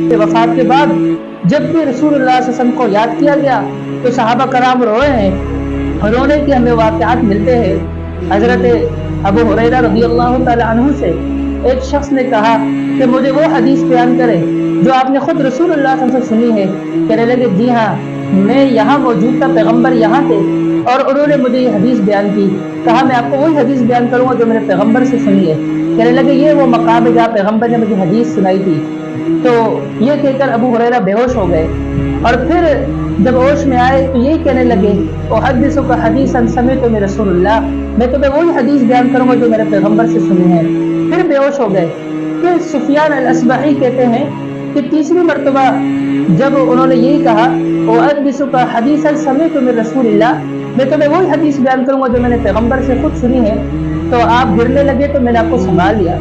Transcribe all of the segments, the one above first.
کے وفات کے بعد جب بھی رسول اللہ صلی اللہ علیہ وسلم کو یاد کیا گیا تو صحابہ کرام روئے ہیں. رونے کے ہمیں واقعات ملتے ہیں. حضرت ابو ہریرہ رضی اللہ تعالی عنہ سے ایک شخص نے کہا کہ مجھے وہ حدیث بیان کرے جو آپ نے خود رسول اللہ صلی اللہ علیہ وسلم سے سنی ہے. کہنے لگے جی ہاں، میں یہاں موجود تھا، پیغمبر یہاں تھے اور انہوں نے مجھے یہ حدیث بیان کی. کہا میں آپ کو وہی حدیث بیان کروں گا جو میں نے پیغمبر سے سنی ہے. کہنے لگے یہ وہ مقام ہے جہاں پیغمبر نے مجھے حدیث سنائی تھی. تو یہ کہہ کر ابو ہریرہ بے ہوش ہو گئے اور پھر جب ہوش میں آئے تو یہی کہنے لگے احدثک حدیثا سمعت من رسول اللہ، میں تمہیں وہی حدیث بیان کروں گا جو میرے پیغمبر سے سنی ہے. پھر بے ہوش ہو گئے. پھر سفیان الاصبحی کہتے ہیں کہ تیسری مرتبہ جب انہوں نے یہی کہا احدثک حدیثا سمعت من رسول اللہ، میں تمہیں وہی حدیث بیان کروں گا جو میں نے پیغمبر سے خود سنی ہے، تو آپ گرنے لگے تو میں نے آپ کو سنبھال لیا.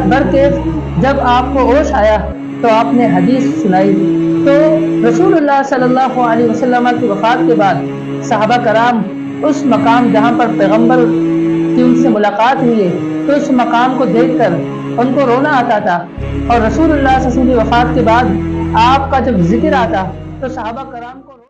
برکیف جب آپ کو ہوش آیا تو آپ نے حدیث سنائی. تو رسول اللہ صلی اللہ علیہ وسلم کی وفات کے بعد صحابہ کرام اس مقام جہاں پر پیغمبر کی ان سے ملاقات ہوئی ہے تو اس مقام کو دیکھ کر ان کو رونا آتا تھا. اور رسول اللہ صلی اللہ علیہ وسلم کی وفات کے بعد آپ کا جب ذکر آتا تو صحابہ کرام کو